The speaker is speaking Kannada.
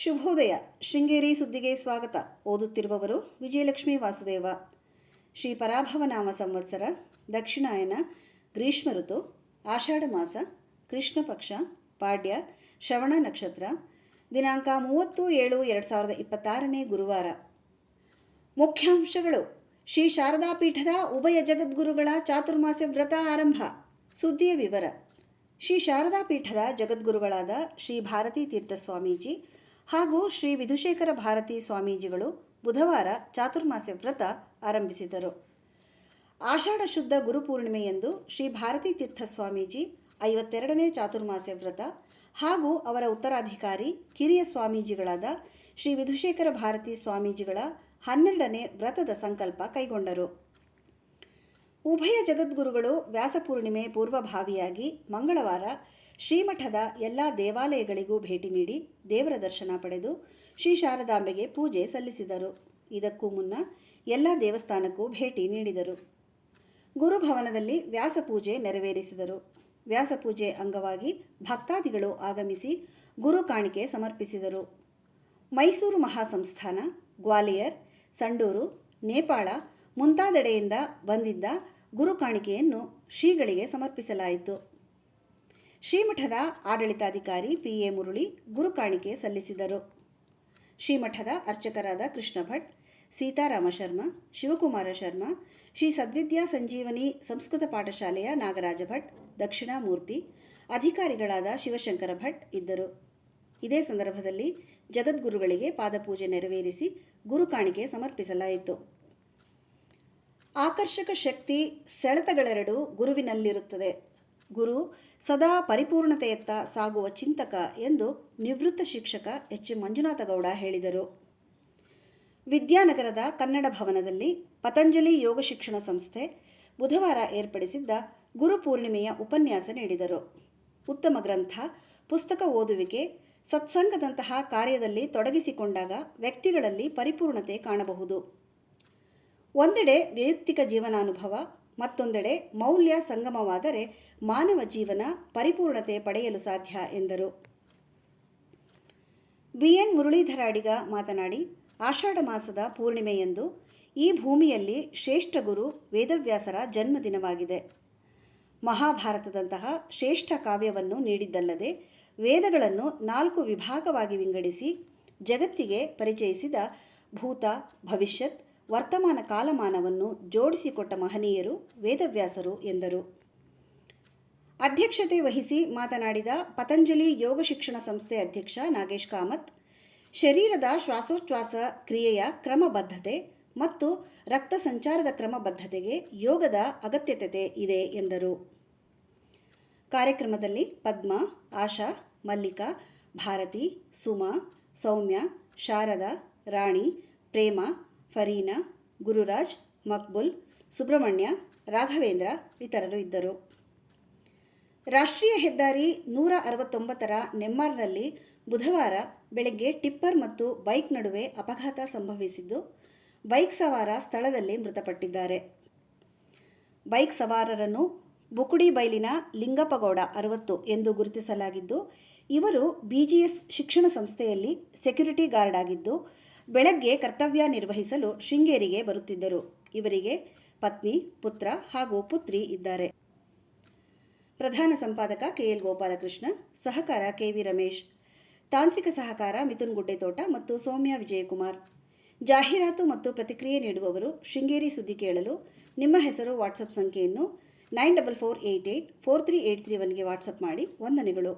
ಶುಭೋದಯ. ಶೃಂಗೇರಿ ಸುದ್ದಿಗೆ ಸ್ವಾಗತ. ಓದುತ್ತಿರುವವರು ವಿಜಯಲಕ್ಷ್ಮಿ ವಾಸುದೇವ. ಶ್ರೀ ಪರಾಭವನಾಮ ಸಂವತ್ಸರ, ದಕ್ಷಿಣಾಯನ, ಗ್ರೀಷ್ಮ ಋತು, ಆಷಾಢ ಮಾಸ, ಕೃಷ್ಣ ಪಕ್ಷ, ಪಾಡ್ಯ, ಶ್ರವಣ ನಕ್ಷತ್ರ, ದಿನಾಂಕ 30/7/2026 ಗುರುವಾರ. ಮುಖ್ಯಾಂಶಗಳು: ಶ್ರೀ ಶಾರದಾ ಪೀಠದ ಉಭಯ ಜಗದ್ಗುರುಗಳ ಚಾತುರ್ಮಾಸ್ಯ ವ್ರತ ಆರಂಭ. ಸುದ್ದಿಯ ವಿವರ. ಶ್ರೀ ಶಾರದಾ ಪೀಠದ ಜಗದ್ಗುರುಗಳಾದ ಶ್ರೀ ಭಾರತೀ ತೀರ್ಥ ಸ್ವಾಮೀಜಿ ಹಾಗೂ ಶ್ರೀ ವಿಧುಶೇಖರ ಭಾರತೀ ಸ್ವಾಮೀಜಿಗಳು ಬುಧವಾರ ಚಾತುರ್ಮಾಸ್ಯ ವ್ರತ ಆರಂಭಿಸಿದರು. ಆಷಾಢ ಶುದ್ಧ ಗುರುಪೂರ್ಣಿಮೆಯಂದು ಶ್ರೀ ಭಾರತೀ ತೀರ್ಥ ಸ್ವಾಮೀಜಿ 52ನೇ ಚಾತುರ್ಮಾಸ್ಯ ವ್ರತ ಹಾಗೂ ಅವರ ಉತ್ತರಾಧಿಕಾರಿ ಕಿರಿಯ ಸ್ವಾಮೀಜಿಗಳಾದ ಶ್ರೀ ವಿಧುಶೇಖರ ಭಾರತೀ ಸ್ವಾಮೀಜಿಗಳ 12ನೇ ವ್ರತದ ಸಂಕಲ್ಪ ಕೈಗೊಂಡರು. ಉಭಯ ಜಗದ್ಗುರುಗಳು ವ್ಯಾಸಪೂರ್ಣಿಮೆ ಪೂರ್ವಭಾವಿಯಾಗಿ ಮಂಗಳವಾರ ಶ್ರೀಮಠದ ಎಲ್ಲ ದೇವಾಲಯಗಳಿಗೂ ಭೇಟಿ ನೀಡಿ ದೇವರ ದರ್ಶನ ಪಡೆದು ಶ್ರೀ ಶಾರದಾಂಬೆಗೆ ಪೂಜೆ ಸಲ್ಲಿಸಿದರು. ಇದಕ್ಕೂ ಮುನ್ನ ಎಲ್ಲ ದೇವಸ್ಥಾನಕ್ಕೂ ಭೇಟಿ ನೀಡಿದರು. ಗುರುಭವನದಲ್ಲಿ ವ್ಯಾಸಪೂಜೆ ನೆರವೇರಿಸಿದರು. ವ್ಯಾಸಪೂಜೆ ಅಂಗವಾಗಿ ಭಕ್ತಾದಿಗಳು ಆಗಮಿಸಿ ಗುರು ಕಾಣಿಕೆ ಸಮರ್ಪಿಸಿದರು. ಮೈಸೂರು ಮಹಾಸಂಸ್ಥಾನ, ಗ್ವಾಲಿಯರ್, ಸಂಡೂರು, ನೇಪಾಳ ಮುಂತಾದೆಡೆಯಿಂದ ಬಂದಿದ್ದ ಗುರು ಕಾಣಿಕೆಯನ್ನು ಶ್ರೀಗಳಿಗೆ ಸಮರ್ಪಿಸಲಾಯಿತು. ಶ್ರೀಮಠದ ಆಡಳಿತಾಧಿಕಾರಿ PA ಮುರಳಿ ಗುರು ಕಾಣಿಕೆ ಸಲ್ಲಿಸಿದರು. ಶ್ರೀಮಠದ ಅರ್ಚಕರಾದ ಕೃಷ್ಣ ಭಟ್, ಸೀತಾರಾಮ ಶರ್ಮ, ಶಿವಕುಮಾರ ಶರ್ಮ, ಶ್ರೀ ಸದ್ವಿದ್ಯಾ ಸಂಜೀವನಿ ಸಂಸ್ಕೃತ ಪಾಠಶಾಲೆಯ ನಾಗರಾಜ ಭಟ್, ದಕ್ಷಿಣಾಮೂರ್ತಿ, ಅಧಿಕಾರಿಗಳಾದ ಶಿವಶಂಕರ ಭಟ್ ಇದ್ದರು. ಇದೇ ಸಂದರ್ಭದಲ್ಲಿ ಜಗದ್ಗುರುಗಳಿಗೆ ಪಾದಪೂಜೆ ನೆರವೇರಿಸಿ ಗುರು ಕಾಣಿಕೆ ಸಮರ್ಪಿಸಲಾಯಿತು. ಆಕರ್ಷಕ ಶಕ್ತಿ, ಸೆಳೆತಗಳೆರಡೂ ಗುರುವಿನಲ್ಲಿರುತ್ತದೆ. ಗುರು ಸದಾ ಪರಿಪೂರ್ಣತೆಯತ್ತ ಸಾಗುವ ಚಿಂತಕ ಎಂದು ನಿವೃತ್ತ ಶಿಕ್ಷಕ H. ಮಂಜುನಾಥಗೌಡ ಹೇಳಿದರು. ವಿದ್ಯಾನಗರದ ಕನ್ನಡ ಭವನದಲ್ಲಿ ಪತಂಜಲಿ ಯೋಗ ಶಿಕ್ಷಣ ಸಂಸ್ಥೆ ಬುಧವಾರ ಏರ್ಪಡಿಸಿದ್ದ ಗುರುಪೂರ್ಣಿಮೆಯ ಉಪನ್ಯಾಸ ನೀಡಿದರು. ಉತ್ತಮ ಗ್ರಂಥ, ಪುಸ್ತಕ ಓದುವಿಕೆ, ಸತ್ಸಂಗದಂತಹ ಕಾರ್ಯದಲ್ಲಿ ತೊಡಗಿಸಿಕೊಂಡಾಗ ವ್ಯಕ್ತಿಗಳಲ್ಲಿ ಪರಿಪೂರ್ಣತೆ ಕಾಣಬಹುದು. ಒಂದೆಡೆ ವೈಯಕ್ತಿಕ ಜೀವನಾನುಭವ, ಮತ್ತೊಂದೆಡೆ ಮೌಲ್ಯ ಸಂಗಮವಾದರೆ ಮಾನವ ಜೀವನ ಪರಿಪೂರ್ಣತೆ ಪಡೆಯಲು ಸಾಧ್ಯ ಎಂದರು. BN ಮುರಳೀಧರ ಅಡಿಗ ಮಾತನಾಡಿ, ಆಷಾಢ ಮಾಸದ ಪೂರ್ಣಿಮೆಯಂದು ಈ ಭೂಮಿಯಲ್ಲಿ ಶ್ರೇಷ್ಠ ಗುರು ವೇದವ್ಯಾಸರ ಜನ್ಮದಿನವಾಗಿದೆ. ಮಹಾಭಾರತದಂತಹ ಶ್ರೇಷ್ಠ ಕಾವ್ಯವನ್ನು ನೀಡಿದ್ದಲ್ಲದೆ ವೇದಗಳನ್ನು 4 ವಿಭಾಗವಾಗಿ ವಿಂಗಡಿಸಿ ಜಗತ್ತಿಗೆ ಪರಿಚಯಿಸಿದ ಭೂತ, ಭವಿಷ್ಯತ್, ವರ್ತಮಾನ ಕಾಲಮಾನವನ್ನು ಜೋಡಿಸಿಕೊಟ್ಟ ಮಹನೀಯರು ವೇದವ್ಯಾಸರು ಎಂದರು. ಅಧ್ಯಕ್ಷತೆ ವಹಿಸಿ ಮಾತನಾಡಿದ ಪತಂಜಲಿ ಯೋಗ ಶಿಕ್ಷಣ ಸಂಸ್ಥೆ ಅಧ್ಯಕ್ಷ ನಾಗೇಶ್ ಕಾಮತ್, ಶರೀರದ ಶ್ವಾಸೋಚ್ಛ್ವಾಸ ಕ್ರಿಯೆಯ ಕ್ರಮಬದ್ಧತೆ ಮತ್ತು ರಕ್ತ ಸಂಚಾರದ ಕ್ರಮಬದ್ಧತೆಗೆ ಯೋಗದ ಅಗತ್ಯತೆ ಇದೆ ಎಂದರು. ಕಾರ್ಯಕ್ರಮದಲ್ಲಿ ಪದ್ಮ, ಆಶಾ, ಮಲ್ಲಿಕಾ, ಭಾರತಿ, ಸುಮಾ, ಸೌಮ್ಯ, ಶಾರದಾ, ರಾಣಿ, ಪ್ರೇಮ, ಫರೀನಾ, ಗುರುರಾಜ್, ಮಕ್ಬುಲ್, ಸುಬ್ರಹ್ಮಣ್ಯ, ರಾಘವೇಂದ್ರ ಇತರರು ಇದ್ದರು. ರಾಷ್ಟ್ರೀಯ ಹೆದ್ದಾರಿ 169ರ ನೆಮ್ಮಾರ್ನಲ್ಲಿ ಬುಧವಾರ ಬೆಳಗ್ಗೆ ಟಿಪ್ಪರ್ ಮತ್ತು ಬೈಕ್ ನಡುವೆ ಅಪಘಾತ ಸಂಭವಿಸಿದ್ದು, ಬೈಕ್ ಸವಾರ ಸ್ಥಳದಲ್ಲಿ ಮೃತಪಟ್ಟಿದ್ದಾರೆ. ಬೈಕ್ ಸವಾರರನ್ನು ಬುಕುಡಿಬೈಲಿನ ಲಿಂಗಪ್ಪಗೌಡ 60 ಎಂದು ಗುರುತಿಸಲಾಗಿದ್ದು, ಇವರು BGS ಶಿಕ್ಷಣ ಸಂಸ್ಥೆಯಲ್ಲಿ ಸೆಕ್ಯುರಿಟಿ ಗಾರ್ಡ್ ಆಗಿದ್ದು, ಬೆಳಗ್ಗೆ ಕರ್ತವ್ಯ ನಿರ್ವಹಿಸಲು ಶೃಂಗೇರಿಗೆ ಬರುತ್ತಿದ್ದರು. ಇವರಿಗೆ ಪತ್ನಿ, ಪುತ್ರ ಹಾಗೂ ಪುತ್ರಿ ಇದ್ದಾರೆ. ಪ್ರಧಾನ ಸಂಪಾದಕ KL ಗೋಪಾಲಕೃಷ್ಣ, ಸಹಕಾರ KV ರಮೇಶ್, ತಾಂತ್ರಿಕ ಸಹಕಾರ ಮಿಥುನ್ ಗುಡ್ಡೆತೋಟ ಮತ್ತು ಸೌಮ್ಯ ವಿಜಯಕುಮಾರ್. ಜಾಹೀರಾತು ಮತ್ತು ಪ್ರತಿಕ್ರಿಯೆ ನೀಡುವವರು ಶೃಂಗೇರಿ ಸುದ್ದಿ ಕೇಳಲು ನಿಮ್ಮ ಹೆಸರು, ವಾಟ್ಸಪ್ ಸಂಖ್ಯೆಯನ್ನು 9448843831ಗೆ ವಾಟ್ಸಪ್ ಮಾಡಿ. ವಂದನೆಗಳು.